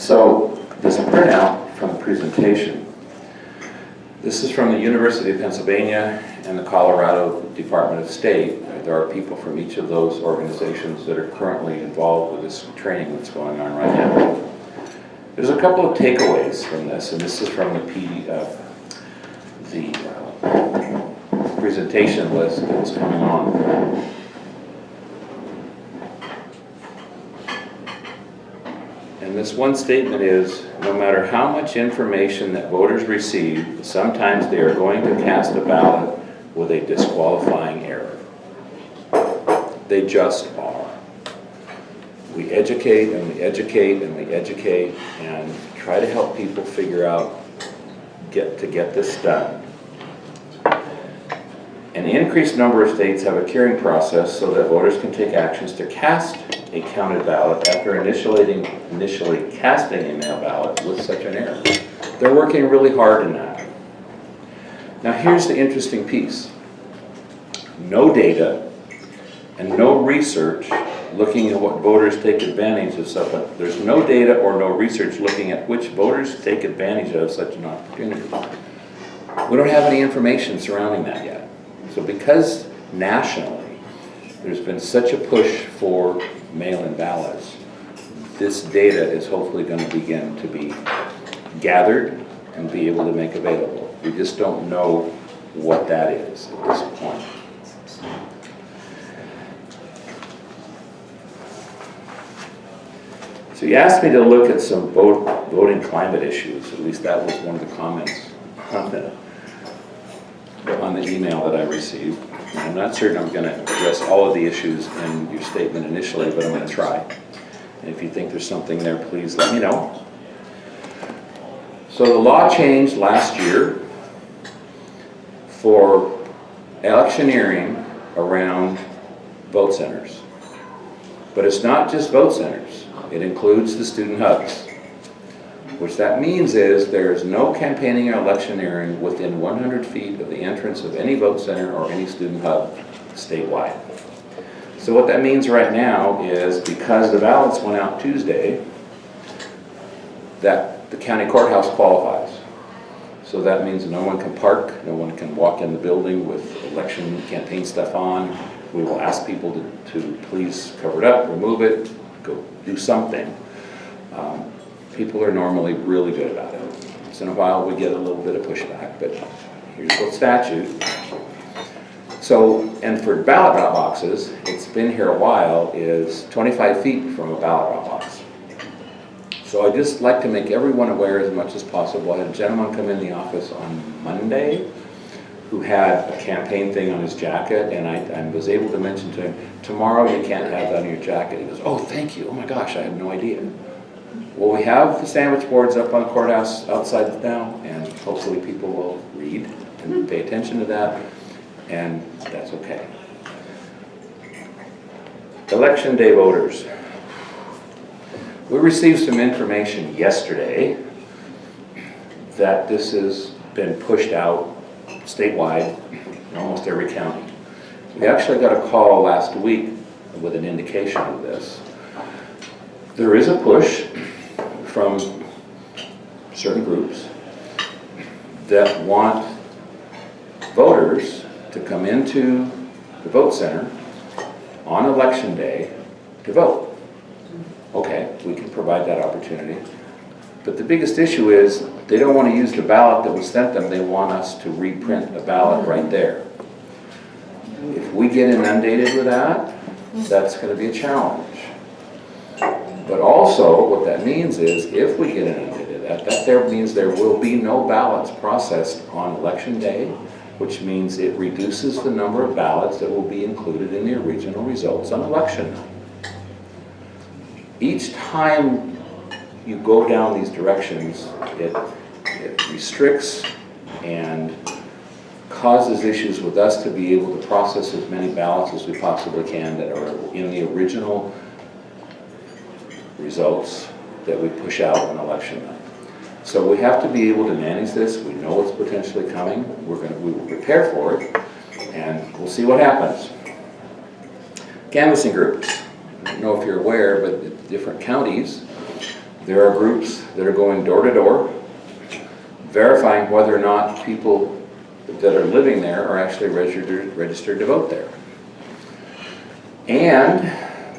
So this printout from the presentation, this is from the University of Pennsylvania and the Colorado Department of State. There are people from each of those organizations that are currently involved with this training that's going on right now. There's a couple of takeaways from this, and this is from the presentation list that was coming on. And this one statement is, no matter how much information that voters receive, sometimes they are going to cast a ballot with a disqualifying error. They just are. We educate and we educate and we educate and try to help people figure out, get this done. An increased number of states have a curing process so that voters can take actions to cast a counted ballot after initially casting a mail ballot with such an error. They're working really hard in that. Now here's the interesting piece. No data and no research looking at what voters take advantage of such a, there's no data or no research looking at which voters take advantage of such an opportunity. We don't have any information surrounding that yet. So because nationally there's been such a push for mail-in ballots, this data is hopefully going to begin to be gathered and be able to make available. We just don't know what that is at this point. So you asked me to look at some voting climate issues. At least that was one of the comments on the email that I received. I'm not certain I'm going to address all of the issues in your statement initially, but I'm going to try. And if you think there's something there, please let me know. So the law changed last year for electioneering around vote centers. But it's not just vote centers. It includes the student hubs. Which that means is there is no campaigning or electioneering within 100 feet of the entrance of any vote center or any student hub statewide. So what that means right now is because the ballots went out Tuesday, that the county courthouse qualifies. So that means no one can park, no one can walk in the building with election campaign stuff on. We will ask people to please cover it up, remove it, go do something. People are normally really good about it. Once in a while we get a little bit of pushback, but here's what statute. So, and for ballot drop boxes, it's been here a while, is 25 feet from a ballot drop box. So I just like to make everyone aware as much as possible. I had a gentleman come in the office on Monday who had a campaign thing on his jacket, and I was able to mention to him, tomorrow you can't have that on your jacket. He goes, oh, thank you. Oh my gosh, I had no idea. Well, we have the sandwich boards up on the courthouse outside now, and hopefully people will read and pay attention to that, and that's okay. Election day voters. We received some information yesterday that this has been pushed out statewide in almost every county. We actually got a call last week with an indication of this. There is a push from certain groups that want voters to come into the vote center on election day to vote. Okay, we can provide that opportunity. But the biggest issue is they don't want to use the ballot that was sent them. They want us to reprint the ballot right there. If we get inundated with that, that's going to be a challenge. But also, what that means is, if we get inundated with that there means there will be no ballots processed on election day, which means it reduces the number of ballots that will be included in the original results on election night. Each time you go down these directions, it restricts and causes issues with us to be able to process as many ballots as we possibly can that are in the original results that we push out on election night. So we have to be able to manage this. We know it's potentially coming. We will prepare for it, and we'll see what happens. Canvassing groups. I don't know if you're aware, but different counties, There are groups that are going door to door, verifying whether or not people that are living there are actually registered to vote there. And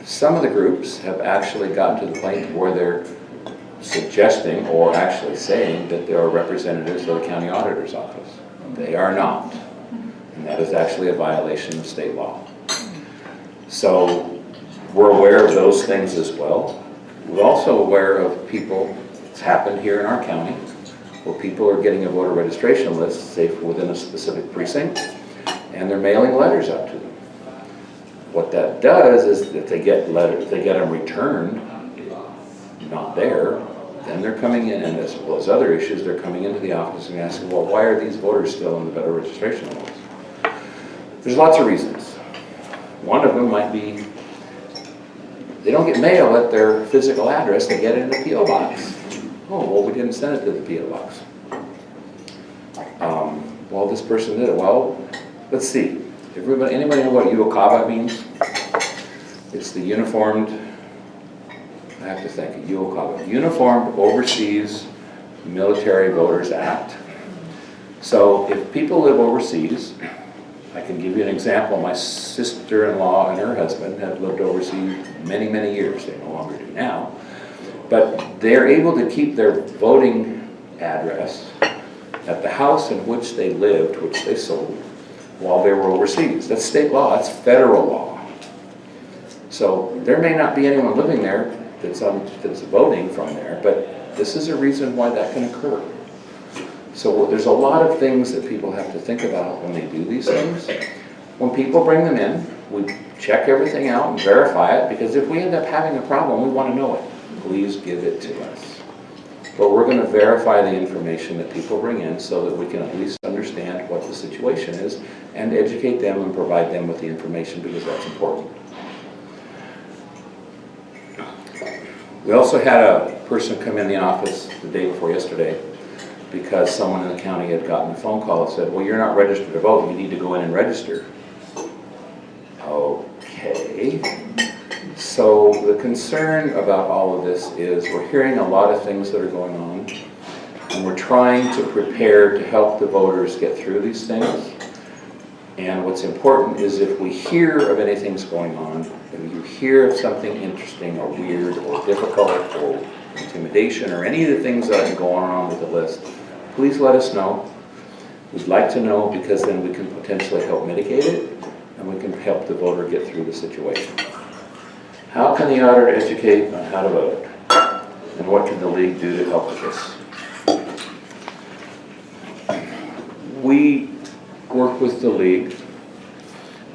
some of the groups have actually gotten to the point where they're suggesting or actually saying that there are representatives of the county auditor's office. They are not. And that is actually a violation of state law. So we're aware of those things as well. We're also aware of people, it's happened here in our county, where people are getting a voter registration list, say within a specific precinct, and they're mailing letters out to them. What that does is if they get letters, if they get them returned, not there, then they're coming in, and as well as other issues, they're coming into the office and asking, well, why are these voters still in the voter registration list? There's lots of reasons. One of them might be they don't get mail at their physical address, they get it in a P.O. box. Oh, well, we didn't send it to the P.O. box. Well, this person did it. Well, let's see. Anybody know what UOCAVA means? It's the Uniformed, I have to think, UOCAVA, Uniformed Overseas Military Voters Act. So if people live overseas, I can give you an example. My sister-in-law and her husband have lived overseas many, many years. They no longer do now. But they're able to keep their voting address at the house in which they lived, which they sold, while they were overseas. That's state law, that's federal law. So there may not be anyone living there that's voting from there, but this is a reason why that can occur. So there's a lot of things that people have to think about when they do these things. When people bring them in, we check everything out and verify it, because if we end up having a problem, we want to know it. Please give it to us. But we're going to verify the information that people bring in so that we can at least understand what the situation is and educate them and provide them with the information, because that's important. We also had a person come in the office the day before yesterday because someone in the county had gotten a phone call that said, well, you're not registered to vote, you need to go in and register. Okay. So the concern about all of this is we're hearing a lot of things that are going on, and we're trying to prepare to help the voters get through these things. And what's important is if we hear of anything's going on, if you hear of something interesting or weird or difficult or intimidation or any of the things that are going on with the list, please let us know. We'd like to know, because then we can potentially help mitigate it and we can help the voter get through the situation. How can the auditor educate on how to vote? And what can the league do to help with this? We work with the league.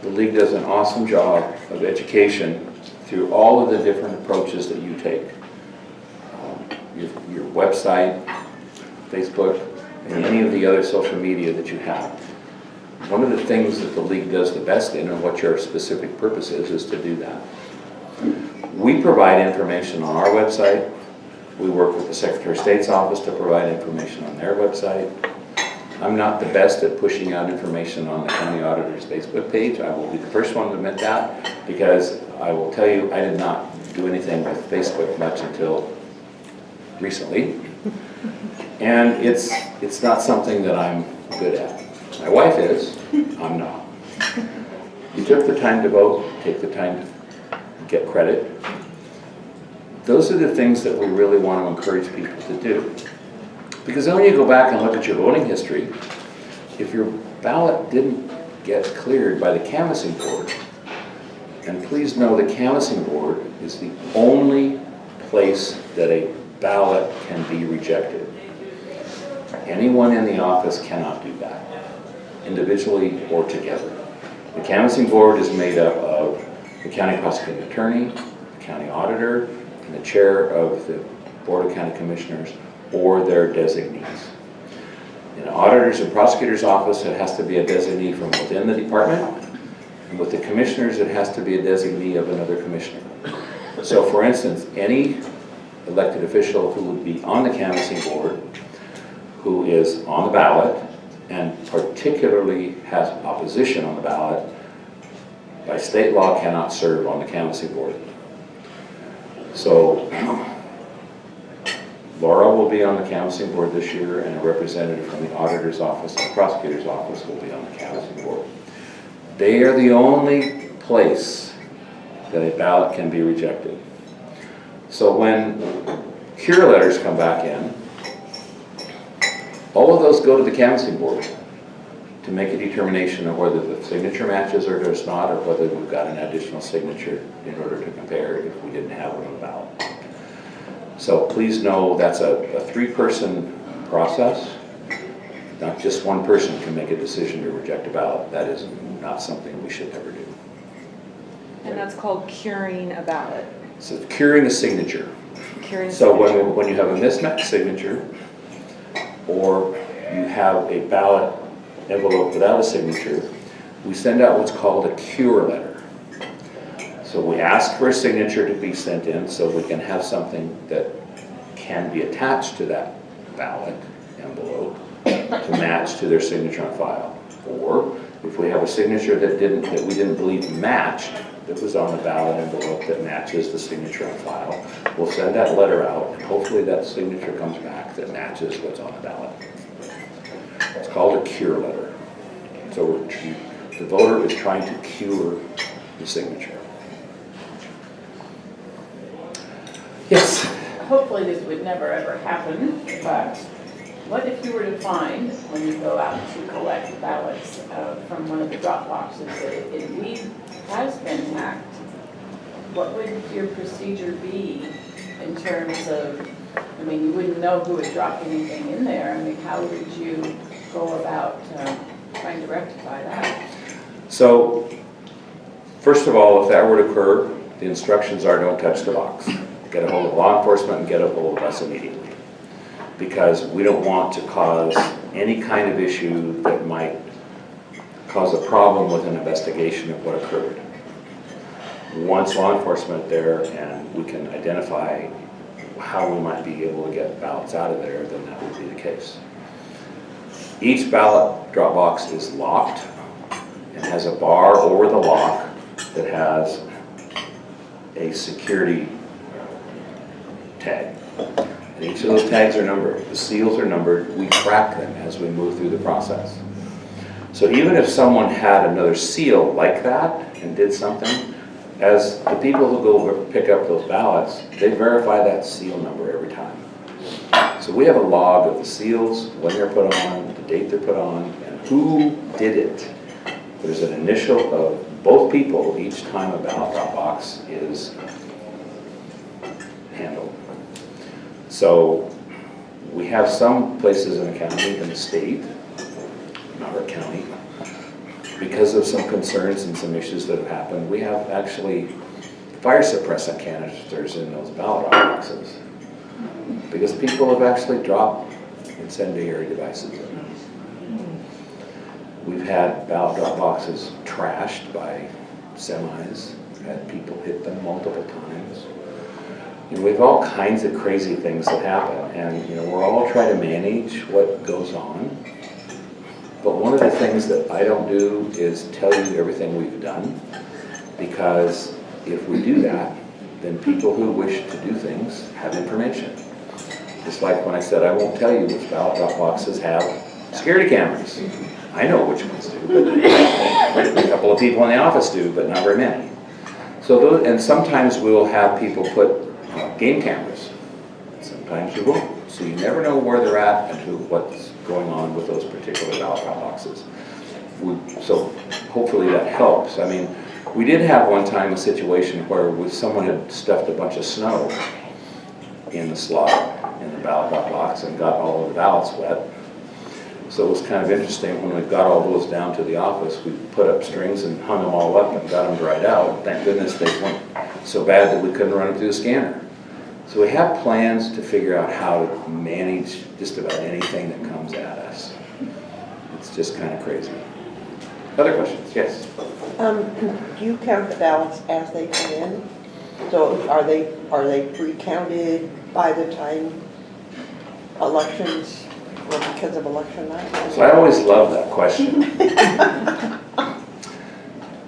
The league does an awesome job of education through all of the different approaches that you take. Your website, Facebook, and any of the other social media that you have. One of the things that the league does the best in, and what your specific purpose is to do that. We provide information on our website. We work with the Secretary of State's office to provide information on their website. I'm not the best at pushing out information on the county auditor's Facebook page. I will be the first one to admit that, because I will tell you, I did not do anything with Facebook much until recently. And it's not something that I'm good at. My wife is, I'm not. You took the time to vote, take the time to get credit. Those are the things that we really want to encourage people to do. Because then when you go back and look at your voting history, if your ballot didn't get cleared by the canvassing board, and please know the canvassing board is the only place that a ballot can be rejected. Anyone in the office cannot do that, individually or together. The canvassing board is made up of the county prosecuting attorney, the county auditor, and the chair of the Board of County Commissioners, or their designees. In the auditor's and prosecutor's office, it has to be a designee from within the department, and with the commissioners, it has to be a designee of another commissioner. So for instance, any elected official who would be on the canvassing board, who is on the ballot, and particularly has opposition on the ballot, by state law cannot serve on the canvassing board. So will be on the canvassing board this year, and a representative from the auditor's office and the prosecutor's office will be on the canvassing board. They are the only place that a ballot can be rejected. So when cure letters come back in, all of those go to the canvassing board to make a determination of whether the signature matches or does not, or whether we've got an additional signature in order to compare if we didn't have one on the ballot. So please know that's a three-person process. Not just one person can make a decision to reject a ballot. That is not something we should ever do. And that's called curing a ballot. So curing a signature. Curing a So signature. when you have a mismatched signature, or you have a ballot envelope without a signature, we send out what's called a cure letter. So we ask for a signature to be sent in so we can have something that can be attached to that ballot envelope to match to their signature on file. Or if we have a signature that we didn't believe matched, that was on the ballot envelope that matches the signature on file, we'll send that letter out, and hopefully that signature comes back that matches what's on the ballot. It's called a cure letter. So the voter is trying to cure the signature. Yes? Hopefully this would never ever happen, but what if you were to find, when you go out to collect ballots from one of the drop boxes, that it indeed has been hacked? What would your procedure be in terms of, I mean, you wouldn't know who had dropped anything in there. I mean, how would you go about trying to rectify that? So, first of all, if that were to occur, the instructions are don't touch the box. Get a hold of law enforcement and get a hold of us immediately. Because we don't want to cause any kind of issue that might cause a problem with an investigation of what occurred. Once law enforcement there and we can identify how we might be able to get ballots out of there, then that would be the case. Each ballot drop box is locked and has a bar over the lock that has a security tag. And each of those tags are numbered. The seals are numbered. We track them as we move through the process. So even if someone had another seal like that and did something, as the people who go pick up those ballots, they verify that seal number every time. So we have a log of the seals, when they're put on, the date they're put on, and who did it. There's an initial of both people each time a ballot drop box is handled. So we have some places in the county, in the state, not our county, because of some concerns and some issues that have happened, we have actually fire suppressant canisters in those ballot drop boxes. Because people have actually dropped incendiary devices in them. We've had ballot drop boxes trashed by semis, we've had people hit them multiple times. You know, we have all kinds of crazy things that happen, and you know, we're all trying to manage what goes on. But one of the things that I don't do is tell you everything we've done, because if we do that, then people who wish to do things have information. Just like when I said I won't tell you which ballot drop boxes have security cameras. I know which ones do, but a couple of people in the office do, but not very many. So those, and sometimes we'll have people put game cameras. Sometimes we won't. So you never know where they're at and what's going on with those particular ballot drop boxes. So hopefully that helps. I mean, we did have one time a situation where someone had stuffed a bunch of snow in the slot in the ballot drop box and got all of the ballots wet. So it was kind of interesting when we got all those down to the office, we put up strings and hung them all up and got them dried out. Thank goodness they weren't so bad that we couldn't run them through the scanner. So we have plans to figure out how to manage just about anything that comes at us. It's just kind of crazy. Other questions? Yes? Do you count the ballots as they come in? So are they pre-counted by the time elections, or because of election night? So I always love that question.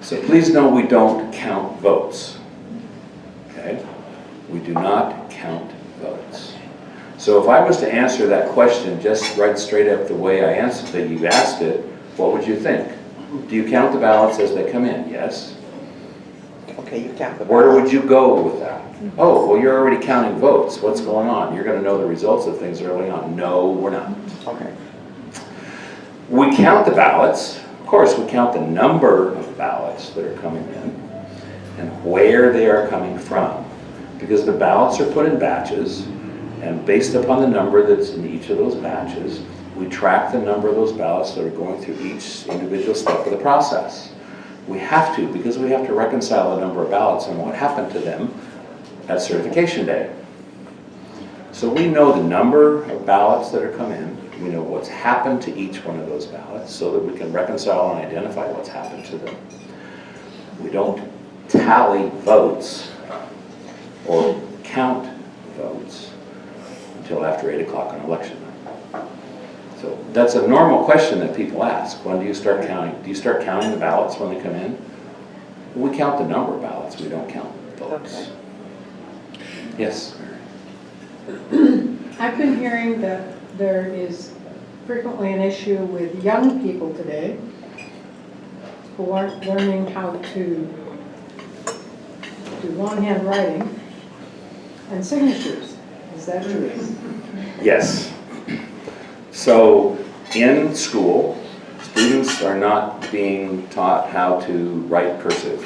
So please know we don't count votes. Okay? We do not count votes. So if I was to answer that question just right straight up the way I answered that you asked it, what would you think? Do you count the ballots as they come in? Yes. Okay, you count the ballots. Where would you go with that? Oh, well, you're already counting votes. What's going on? You're going to know the results of things early on. No, we're not. Okay. We count the ballots. Of course, we count the number of ballots that are coming in and where they are coming from. Because the ballots are put in batches, and based upon the number that's in each of those batches, we track the number of those ballots that are going through each individual step of the process. We have to, because we have to reconcile the number of ballots and what happened to them at certification day. So we know the number of ballots that are come in, we know what's happened to each one of those ballots so that we can reconcile and identify what's happened to them. We don't tally votes or count votes until after 8 o'clock on election night. So that's a normal question that people ask. When do you start counting? Do you start counting the ballots when they come in? We count the number of ballots, we don't count votes. Okay. Yes? I've been hearing that there is frequently an issue with young people today who aren't learning how to do longhand writing and signatures. Is that true? Yes. So in school, students are not being taught how to write cursive.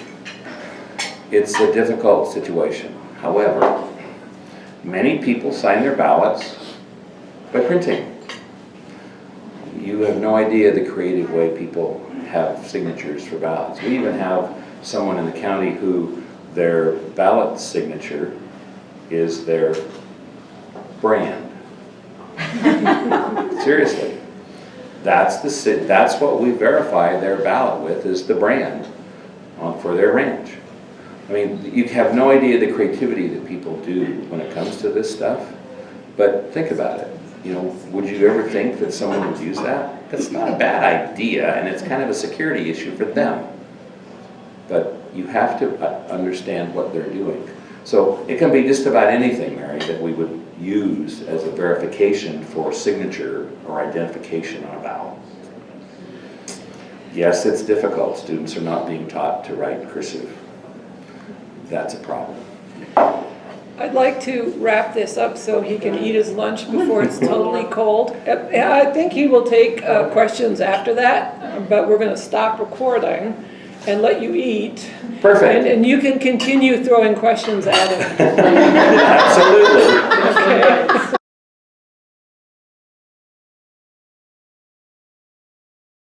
It's a difficult situation. However, many people sign their ballots by printing. You have no idea the creative way people have signatures for ballots. We even have someone in the county who their ballot signature is their brand. Seriously. That's what we verify their ballot with, is the brand for their ranch. I mean, you have no idea the creativity that people do when it comes to this stuff, but think about it. You know, would you ever think that someone would use that? That's not a bad idea, and it's kind of a security issue for them. But you have to understand what they're doing. So it can be just about anything, Mary, that we would use as a verification for signature or identification on a ballot. Yes, it's difficult. Students are not being taught to write cursive. That's a problem. I'd like to wrap this up so he can eat his lunch before it's totally cold. I think he will take questions after that, but we're going to stop recording and let you eat. Perfect. And you can continue throwing questions at him. Absolutely.